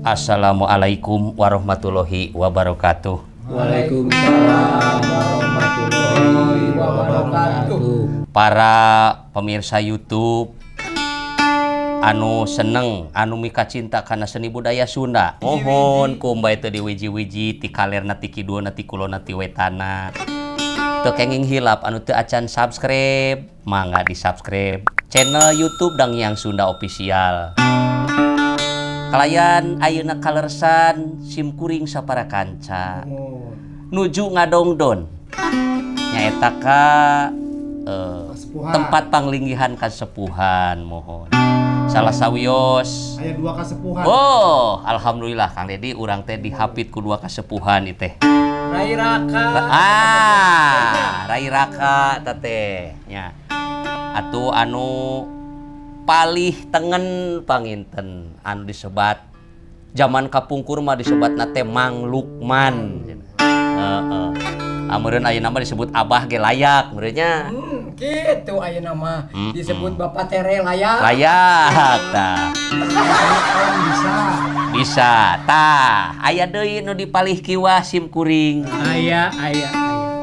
Assalamualaikum warahmatullahi wabarakatuh. Waalaikumsalam warahmatullahi wabarakatuh. Para pemirsa YouTube anu seneng, anu mika cinta karena seni budaya Sunda, mohon kumbay teu diwiji-wiji ti kalerna ti kidulna ti kulonna ti wetana. Teu kenging hilap anu teu acan subscribe, mangga di-subscribe channel YouTube Dangyang Sunda Official. Kalayan ayeuna kalersan simkuring sapara kanca nuju ngadongdon nyaeta ka tempat panglinggihan kasepuhan, mohon salah sawios aya dua kasepuhan. Oh, alhamdulillah Kang Dedi urang teh dihapit ku dua kasepuhan ieu teh. Rai Raka. Rai Raka teh nya. Atuh anu palih tengen panginten anu disebat zaman kapungkur mah disebatna teh Mang Lukman. Amureun ayeuna mah disebut Abah ge layak meureunnya. Kitu ayeuna mah disebut Bapak Tere layak. Layak tah. Bisa. Tah, aya deui nu dipalih kiwah simkuring. Aya.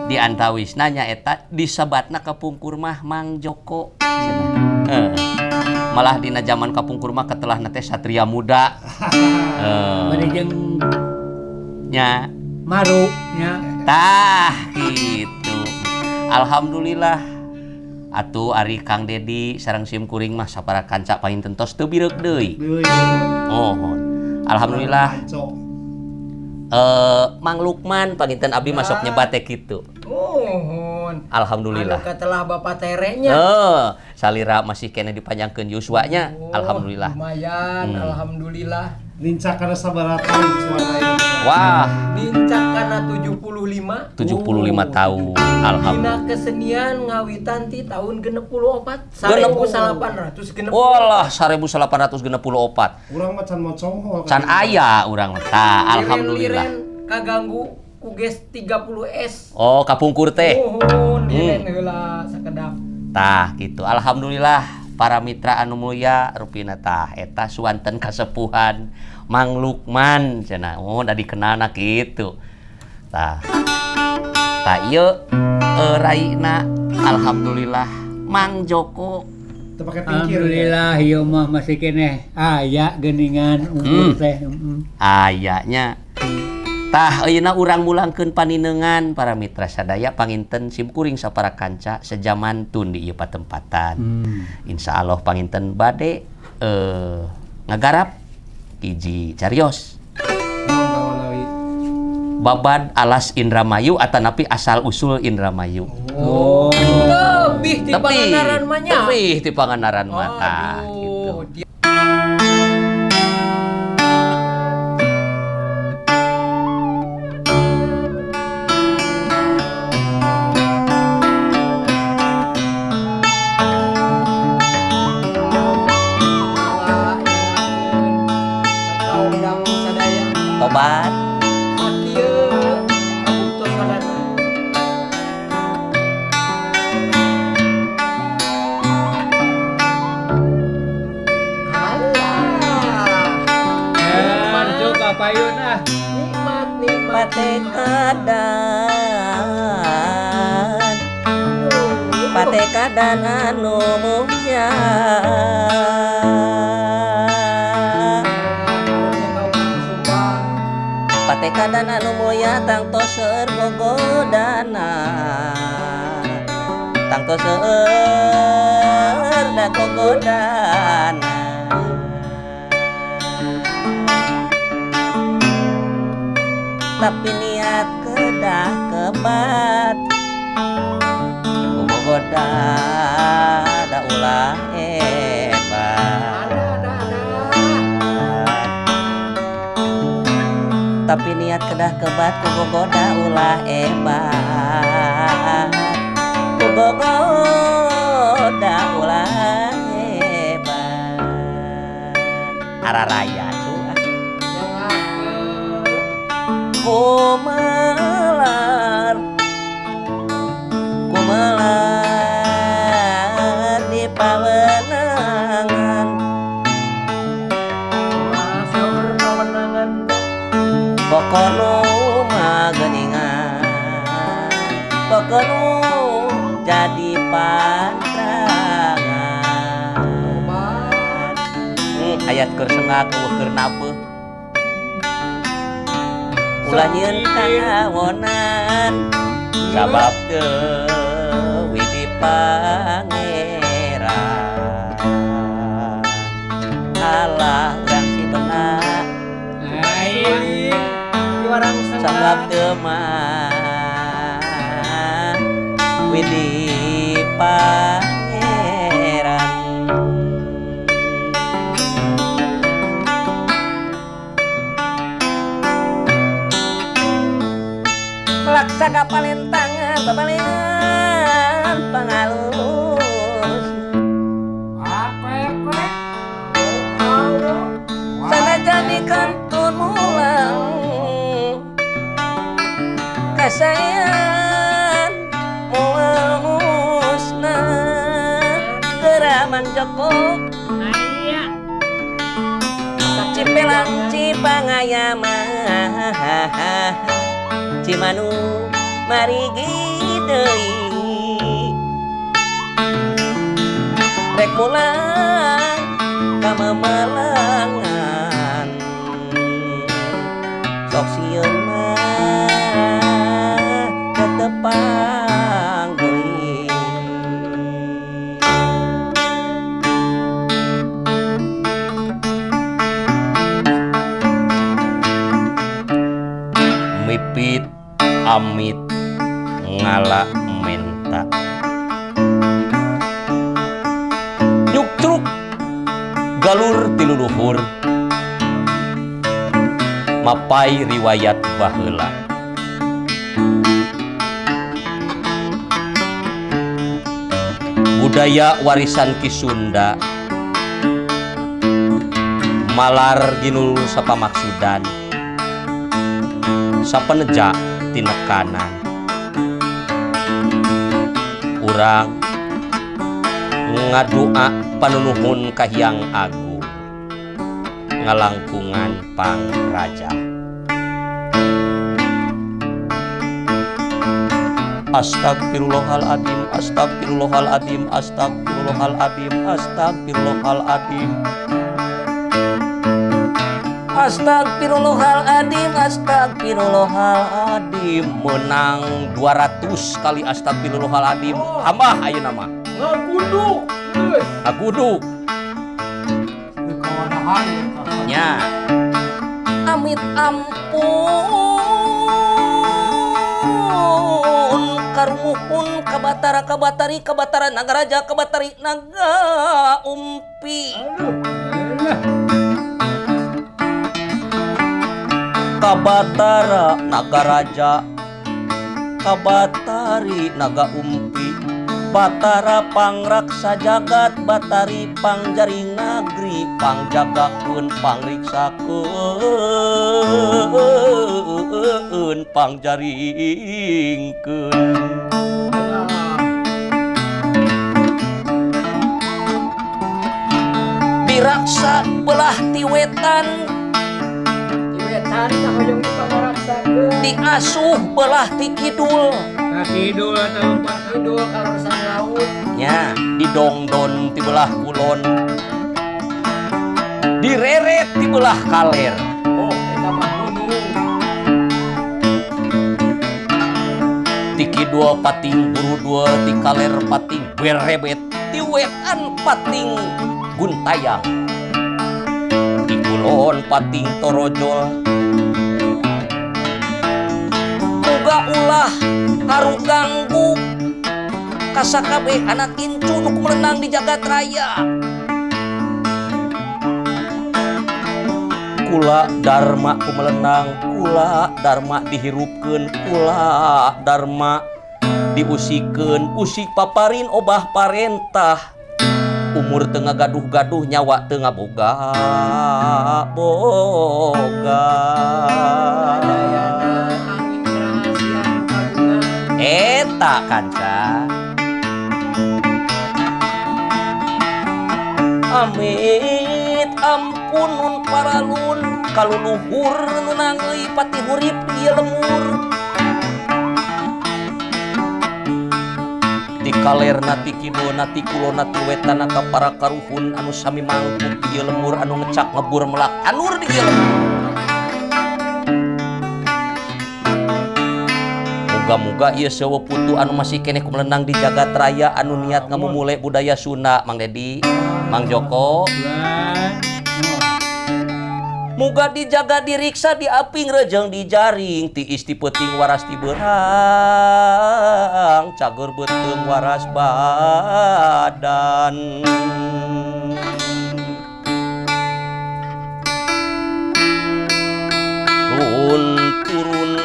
Di antawisna nyaeta disebatna kapungkur mah Mang Joko. Malah dina zaman kapungkur mah ketelahna teh satria muda. Bari jeung nya Maru nya. tah gitu. Alhamdulillah atuh ari Kang Dedi sareng simkuring mah sapara kanca painten tos teu birek deui. Mohon. Alhamdulillah. Mang Lukman panginten abdi masuk nyebat teh kitu. Mohon. Alhamdulillah. Anu katelah Bapak Terenya. Salira masih kena dipanjangkeun yuswanya. Alhamdulillah. Lumayan, alhamdulillah. Lincak karena sabaraha tahun suara ini. Wah, Lincak kana 75. 75 tahun. Dina Alhamdulillah. kesenian ngawitan ti tahun 64 1864. Walah 1864. Urang mah can mocong. Can aya urang tah. Alhamdulillah. Liren kaganggu ku geus 30S. Oh, kapungkur teh. Mohon liren heula sakedap. Tah gitu. Alhamdulillah para mitra anu mulia rupina tah eta suanten kasepuhan Mang Lukman cenah. Oh, da dikenalna kitu. Tah. Tah ieu raina alhamdulillah Mang Joko. Teu pake tingkir. Alhamdulillah ieu mah masih keneh aya geuningan unggul teh. Ayanya. Tah ayeuna urang mulangkeun paninengan para mitra sadaya panginten simkuring sapara kanca sejaman tun di ieu patempatan. Insyaallah panginten bade ngagarap hiji carios. Babad alas Indramayu atanapi asal usul Indramayu. Oh. Lebih di Pangandaran mah nya. Tebih ti Pangandaran mah tah gitu. Tobat Masuk ka payun ah. Nikmat patekadan anu mulia patekadan anu mulia tang toser gogodana tang toser da gogodana tapi niat kedah kebat gogoda da ulah hebat tapi niat kedah kebat gogoda ulah hebat gogoda ulah hebat araraya kumelar di pawenangan kono mageningan pekono jadi pandangan ayat keur sengak keur napeuh ulah nyieun kahawonan sabab teu widi pangeran alah urang si benak orang sabab teu mah widi pangeran laksaga palentangan babalean pangalus sanajan dikantun mulang kasayan moal musnah geraman Joko cipelang cipangayamah Cimanu marigi deui rek mulang ka memelangan sok sieun mah tetepang deui mipit amit ngala menta nyuktruk galur tiluluhur mapai riwayat baheula budaya warisan Ki Sunda malar ginul sapamaksudan sapeneja tinekanan urang ngadua panunuhun ka Hyang Agung ngalangkungan pangraja astagfirullahaladzim astagfirullahaladzim astagfirullahaladzim astagfirullahaladzim astagfirullahaladzim astagfirullahaladzim menang 200 kali astagfirullahaladzim tambah ayeuna mah ngagudu agudu nya amit ampun karumuhun kabatara kabatari kabatara nagaraja kabatari naga umpi kabatara nagaraja kabatari naga umpi batara pangraksa jagat batari pangjari ngagri pangjagakeun pangriksakeun pangjaringkeun diraksa belah tiwetan diasuh belah ti kidul kidul atau kidul kalau sang laut nya didongdon ti belah kulon direret ti belah kaler oh eta mah gunung ti kidul pating buru dua ti kaler pating berebet ti wetan pating guntayang ti kulon pating torojol ulah haru ganggu kasakabe anak incu nu melenang di jagat raya kula dharma kumelenang kula dharma dihirupkeun kula dharma diusikeun usik paparin obah parentah umur tengah gaduh-gaduh nyawa tengah boga eta kanca amit ampun ampun nun paralun kaluluhur nang euy pati hurip ieu lemur ti kalerna ti kidona ti kulona ti wetana ka para karuhun anu sami mangkuk ieu lemur anu ngecak ngebur melak anur di ieu lemur muga-muga ieu sewa putu anu masih keneh kumelenang di jagat raya anu niat ngamumule budaya Sunda Mang Dedi Mang Joko muga dijaga diriksa diaping rejeng dijaring ti isti peuting waras ti beurang cager beuteung waras badan turun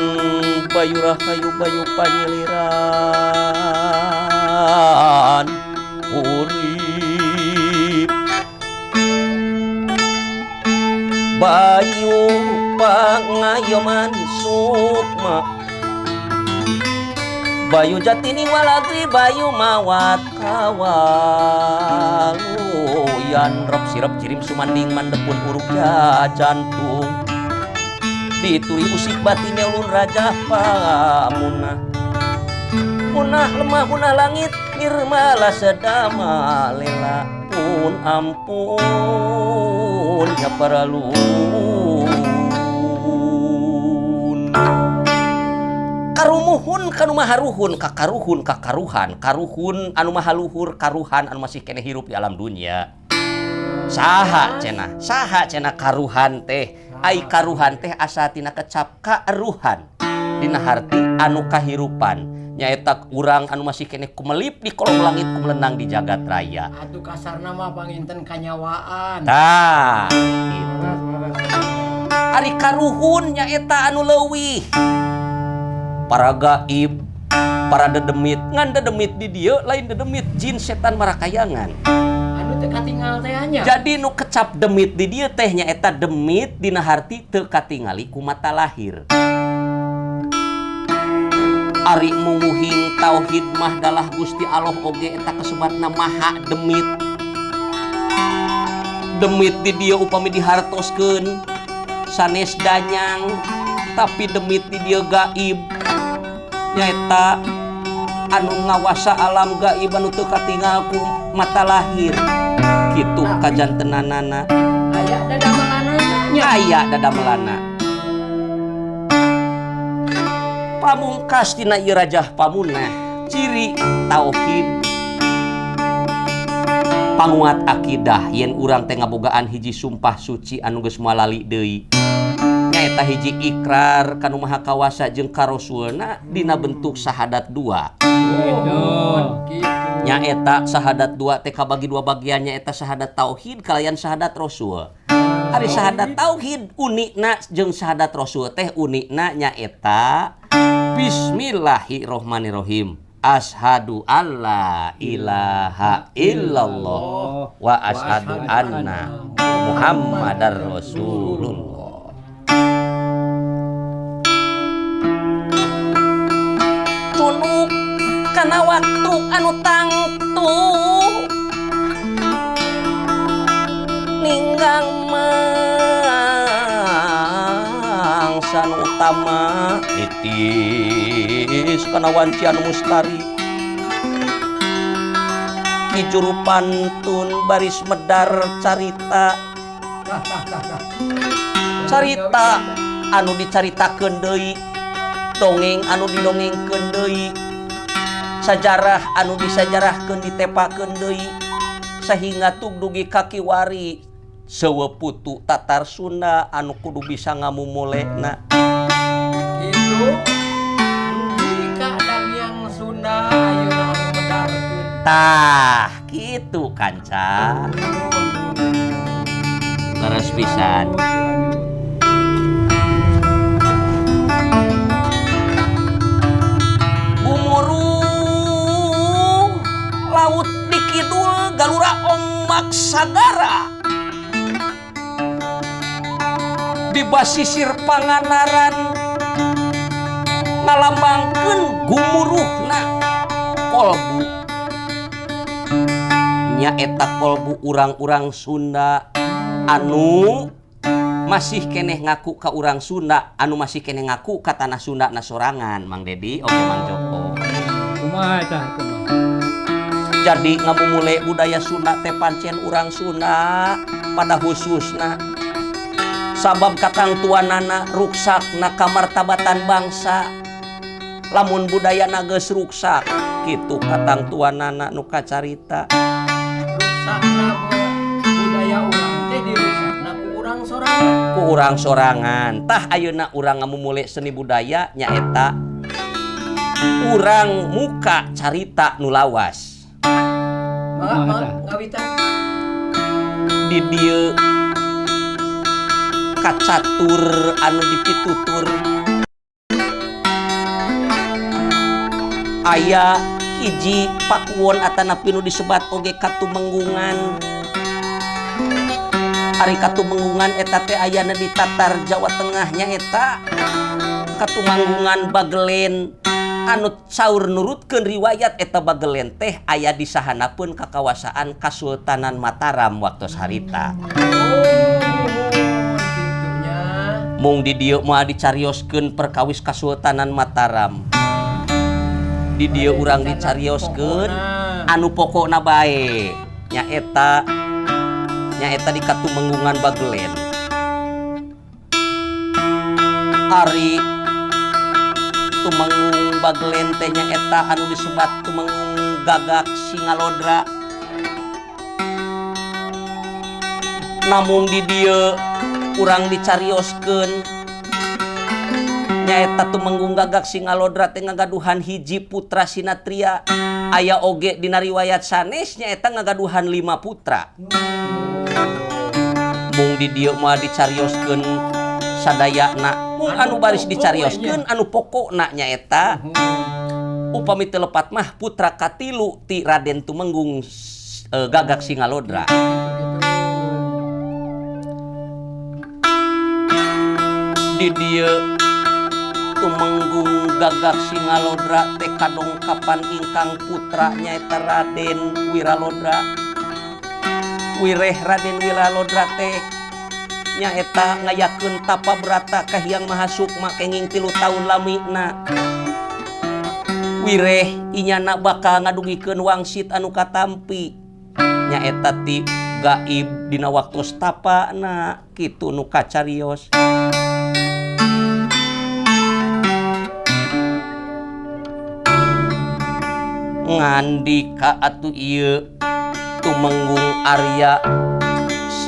bayu rahayu bayu panyeliran urip bayu pangayoman sukma bayu jatini walagri bayu mawat kawaluyan rep sirep jirim sumanding mandepun uruk jantung dituri usik batinnya ulun raja pamunah munah lemah munah langit nirmala sedama lela pun ampun ya paralun karumuhun kanu maharuhun kakaruhun kakaruhan karuhun anu mahaluhur karuhan anu masih kene hirup di alam dunia saha cenah karuhan teh ai karuhan teh asa tina kecap karuhan dina harti anu kahirupan nyaeta urang anu masih kene kumelip di kolong langit kumelenang di jagat raya atuh kasarna mah panginten kanyawaan tah gitu ari karuhun nyaeta anu leuwih para gaib para dedemit ngan dedemit di dieu lain dedemit jin setan marakayangan anu teu katingal teh nya jadi nu kecap demit di dieu teh nyaeta demit dina harti teu katingali ku mata lahir ari munguhing tauhid mah dalah Gusti Allah oge eta kasebatna maha demit demit di dieu upami dihartoskeun sanes danyang tapi demit di dieu gaib nyaeta anu ngawasa alam gaib anu teu katingal ku mata lahir kitu kajantenanana aya dadamelana nya aya dadamelana pamungkas tina ieu rajah pamunah ciri tauhid panguat akidah yen urang teh ngabogaan hiji sumpah suci anu geus malali deui nyaeta hiji ikrar kanu maha kawasa jeung ka rasulna dina bentuk sahadat dua gitu. nyaeta sahadat dua teh kabagi dua bagian nyaeta sahadat tauhid kalayan sahadat rasul ari sahadat tauhid unikna jeung sahadat rasul teh unikna nyaeta bismillahirrahmanirrahim ashadu alla ilaha illallah wa ashadu anna muhammadar rasulullah tunuk kana waktu anu tangtu ninggang mangsa nu utama itis kana wanci anu mustari kijuru pantun baris medar carita anu dicaritakeun deui dongeng anu didongengkeun deui sajarah anu disajarahkeun ditepakeun deui sehingga tug dugi ka kiwari seueuh putu tatar Sunda anu kudu bisa ngamumulena itu jika yang Sunda ayeuna anu medarkeun tah kitu kanca leres pisan gumuruh laut di kidul galura ombak sagara di basisir Panganaran ngalambangkeun gumuruhna kolbu nyaeta kolbu urang-urang Sunda anu masih keneh ngaku ka urang Sunda, anu masih keneh ngaku ka tanah Sunda na sorangan, Mang Dedi, oke Mang Joko. Kumaha tah kumaha? Jadi ngamumule budaya Sunda teh pancen urang Sunda pada khususna sabab katang tuanana ruksakna kamartabatan bangsa. Lamun budaya geus ruksak kitu katang tuanana nu kacarita. Ruksakna budaya urang teh dirusakna ku urang sorangan. Ku urang sorangan. Tah ayeuna urang ngamumule seni budaya nyaeta urang muka carita nu lawas. Mangga ngawitan. Di dieu kacatur anu dipitutur aya hiji pakuwon atanapi nu disebat oge katumenggungan. Ari katumenggungan eta teh ayana di tatar Jawa Tengah nyaeta katumanggungan Bagelen anu caur nurutkeun riwayat eta Bagelen teh aya di sahanapeun kakawasaan Kasultanan Mataram waktos harita. Gitunya. Mung di dieu moal dicarioskeun perkawis Kasultanan Mataram. Di dieu urang dicarioskeun anu pokokna bae nyaeta di katumenggungan Bagelen. Ari tumenggung Bagelen teh nyaeta anu disebat tumenggung Gagak Singalodra. Namun di dieu urang dicarioskeun nyaeta tumenggung Gagak Singalodra teh ngagaduhan hiji putra sinatria. Aya oge dina riwayat sanes nyaeta ngagaduhan 5 putra. Mung di dieu moal dicarioskeun sadayana, mung anu baris dicarioskeun anu pokokna nyaeta upami teu lepat mah putra katilu ti Raden Tumenggung Gagak Singalodra. Di dieu tumenggung Gagak Singalodra teh kadongkapan ingkang putra nyaeta Raden Wiralodra. Wireh Raden Wiralodra teh nyaeta ngayakeun tapa brata ka Hyang Mahasukma kenging 3 taun lamina. Wireh inyana bakal ngadugikeun wangsit anu katampi nyaeta ti gaib dina waktos tapana kitu nu kacarios. Ngandika atuh ieu tumenggung Arya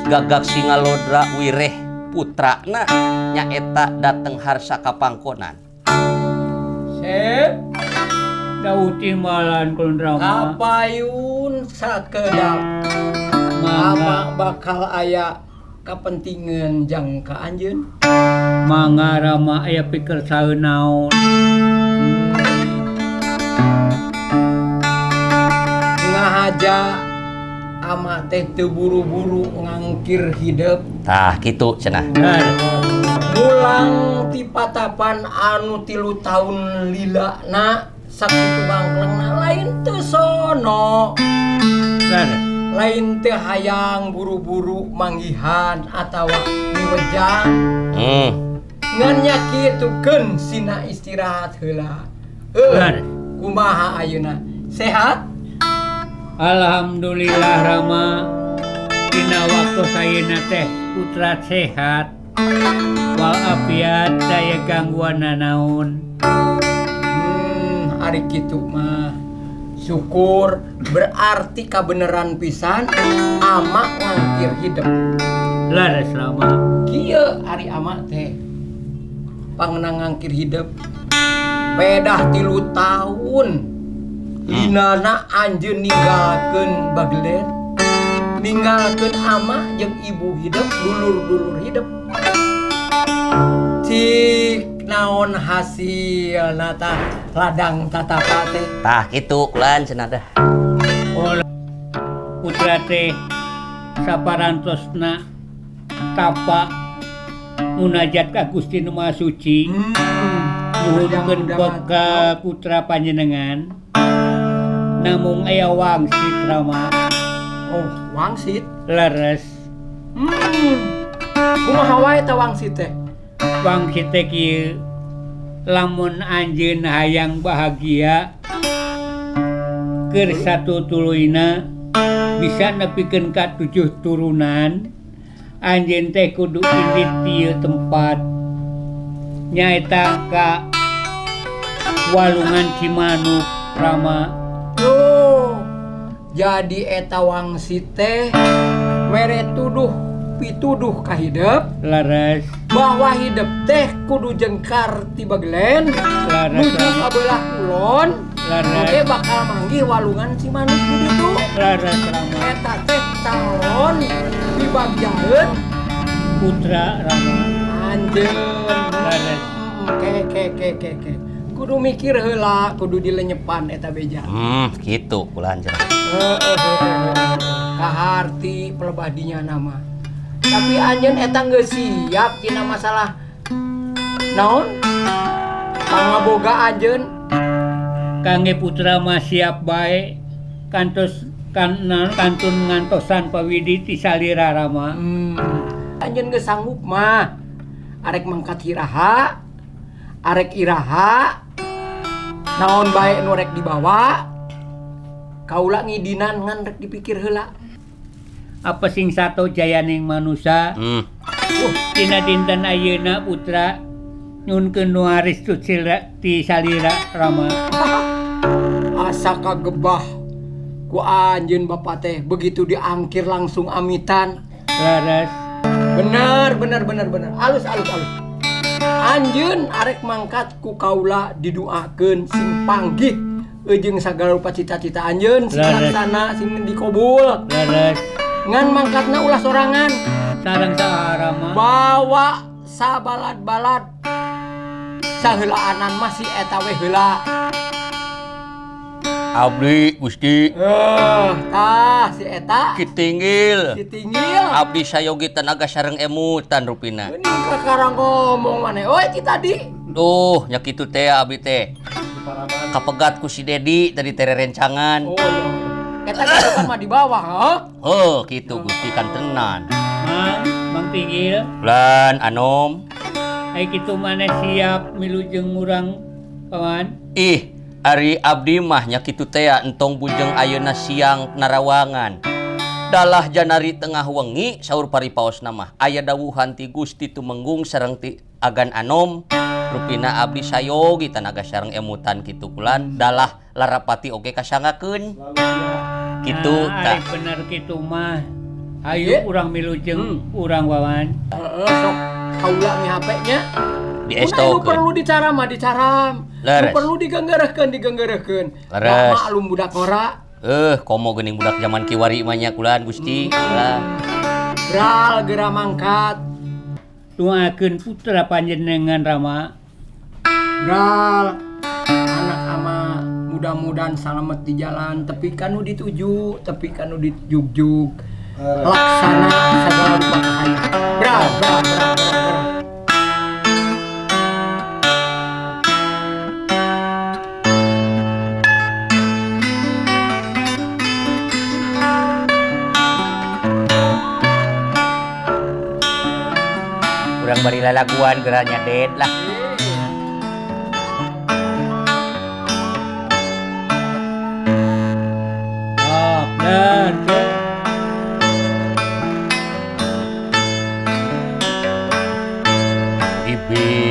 Gagak Singalodra wireh putrana nyaeta dateng harsa kapangkonan. Sep, Dauti malan kulun rama. kapayun sakedap. Apa bakal aya kapentingan jang ka anjeun? Mangga rama aya pikir saeun naon. Ngahaja ama teh teu buru-buru ngangkir hidup. Tah kitu cenah. Mulang ti patapan anu 3 taun lilana sakitu bangklengna lain teu sono. Lain teu hayang buru-buru manggihan atawa miwejang. Ngan nyakitukeun sina istirahat heula. Kumaha ayeuna? Sehat? Alhamdulillah rama. Dina waktu sayeuna teh putra sehat. Walafiat daya gangguan nanaon. Ari kitu mah syukur berarti kabeneran pisan ama ngangkir hidup. Laras lama. Kieu ari ama teh pangenang ngangkir hidup bedah 3 tahun. Linana anjeun ninggalkeun Bagelen, ninggalkeun ama jeung ibu hidup, dulur-dulur hidup. Cik naon hasilna tah ladang tatapa teh? Tah kitu kulan cenah dah. Olah putra teh saparantosna tapa munajat ka Gusti Nu Maha Suci. Nuhunkeun beka putra panjenengan. Namung aya wangsit rama. Oh, wangsit. Leres Kumaha wae teh wangsit teh? Wangsit teh kieu lamun anjeun hayang bahagia keur satu tuluyna bisa nepikeun ka 7 turunan, anjeun teh kudu indit ieu tempat nyaeta ka Walungan Cimanuk Rama. Loh, jadi eta wangsit teh mere pituduh ka hideep Laras, bahwa hideep teh kudu jengkar ti bagelen laras nuju Rama, ka beulah kulon. laras, Oke bakal manggih Walungan Cimanuk di ditu. laras Rama, Eta teh calon dibagjaeun putra Rama, anjeun. laras. Ke. Kudu mikir heula, kudu dilenyepan eta beja. Gitu kulan cenah. Kaharti pelebadinya nama. Tapi anjeun eta geus siap tina masalah naon? Pangaboga anjeun. Kangge putra mah siap bae kantos kantun ngantosan pawidi ti salira Rama. Anjeun geus sanggup mah. Arek mangkat hiraha, arek iraha, naon bae nu rek dibawa. Kaula ngidinan ngan rek dipikir heula. Apa sing sato jayaning manusia tina dinten ayeuna putra nyunkeun nu haris ti salira Rama. Asa kagebah ku anjeun bapa teh begitu diangkir langsung amitan. Laras, Bener. Alus. Anjeun arek mangkat ku kaula didoakeun sing panggih jeung sagala rupa cita-cita anjeun sing Laras. laksana sing dikobul. laras, Ngan mangkatna ulah sorangan. sareng saha Rama. Bawa sabalad-balad. Saheulaanan mah si eta we heula. Abdi Gusti Tah si eta kitinggil. si tinggil. Abdi sayogi tenaga sareng emutan rupina. Ini kakara ngomong maneh. Oi ti tadi. Duh, nya kitu teh abdi teh. Kapegat ku si Dedi tadi tere rencangan. Oh iya. Eta kan mah di bawah, ha? Oh, gitu Gusti kan tenan. Mang Tinggil, Bulan Anom. ai kitu maneh siap milu jeung urang paman. Ih, ari abdi mah nya kitu teh entong bujeng ayeuna siang narawangan. Dalah janari tengah wengi saur paripaosna mah aya dawuhan ti Gusti Tumenggung sareng ti Agan Anom. Rupina abdi sayogi tanaga sareng emutan kitu kulan dalah larapati oge kasangakeun. Kitu Ari tah. bener kitu mah. Ye. Ayo urang milu jeung urang wawan. Sok kaula mi HP-nya. Nu Diestokeun. perlu dicaram mah dicaram. Leres. Nu perlu digenggerehkeun. Leres. Maklum budak ora. Komo geuning budak zaman kiwari mah nya kulan Gusti. Lah. Gral geura mangkat. Doakeun putra panjenengan Rama. Gral anak ama mudah-mudahan salamet di jalan tepi kanu dituju, tepi kanu dijugjug. Laksana segala rupa cahaya. Bra. Urang bari lalaguan geranya Ded lah. Dan Ibit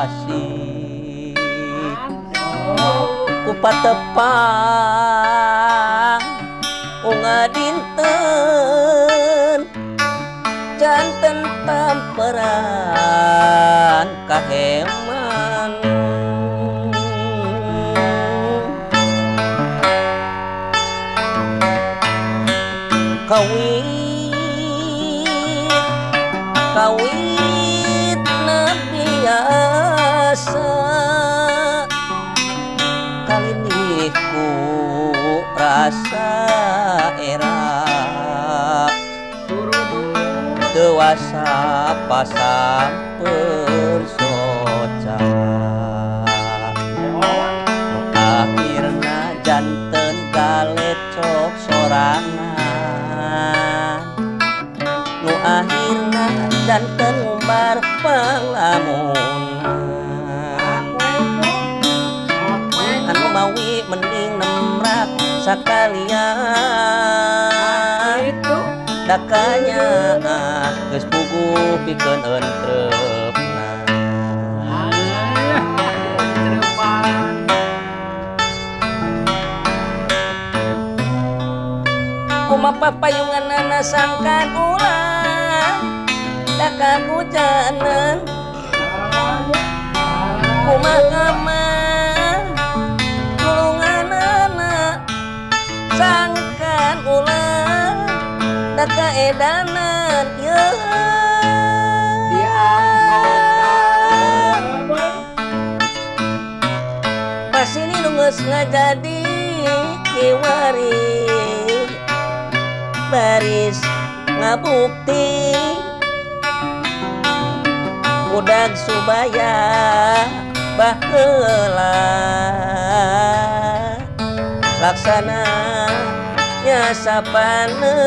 asih ku patepang unga dinten janten tamperan kaheman kawit na biasa kali ini ku rasa era dewasa pasang persoca akhirna janten galecok sorangan nu akhirna janten ngumbar panglamunan anu mawi mending nemrak sakalian Itu dakanya geus puguh pikeun entrepna kumaha papayunganna sangkan ulang dakang hujanan kumaha mah tulunganana sangkan ulang daka edanan yeuh pas ini nu geus ngajadi kiwari baris ngabukti budak subaya baheula laksana nya sapaneja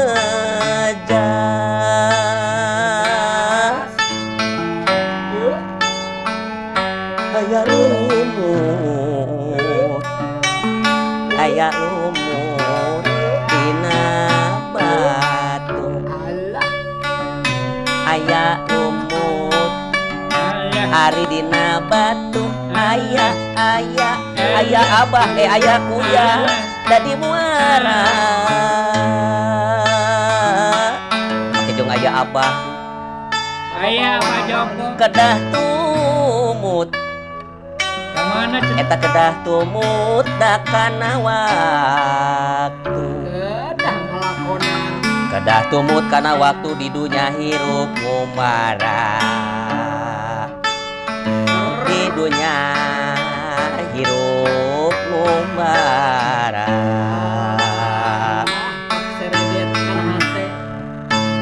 aya lumut dina batu aya lumut hari dina batu aya abah aya kuya dadi muara make jeung aya abah Aya Pak Joko. kedah tumut Kemana cenah? eta kedah tumut dakana waktu kedah tumut kana waktu di dunya hirup ngumara di dunya hirup ngumara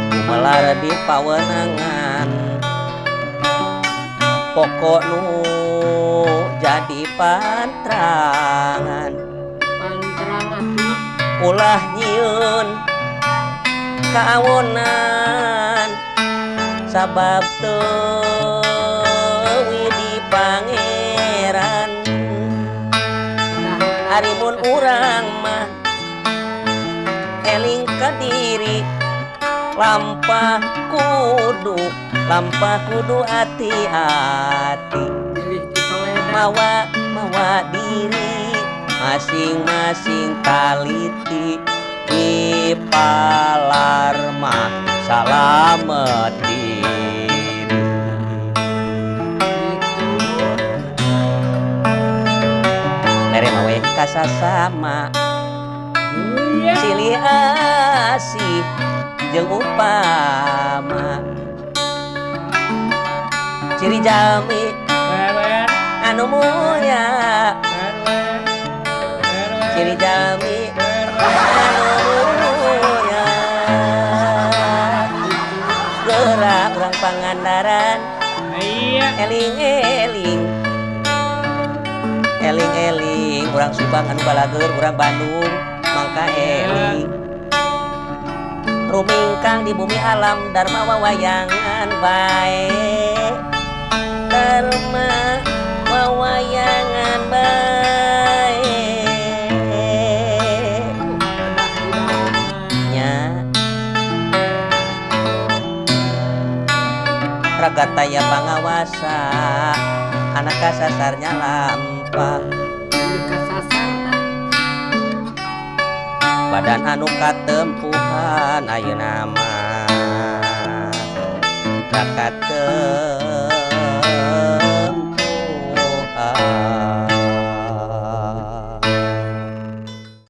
kumelar di pawenangan pokok nu jadi pantrangan ulah nyieun kawonan sabab teu di pangeran harimun urang mah eling ka diri lampah kudu hati-hati mawa diri masing-masing taliti di palarma salamet diri mere mawe kasasama silih asih jeung upama ciri jami anu mulia ciri jami anu mulia gerak urang Pangandaran eling-eling urang Subang anu balager urang Bandung mangka eling rumingkang di bumi alam dharma wawayangan bae dharma wawayangan bae nya ragataya pangawasa anak kasasarnya lampah badan anu katempuhan ayeuna mah da katempuhan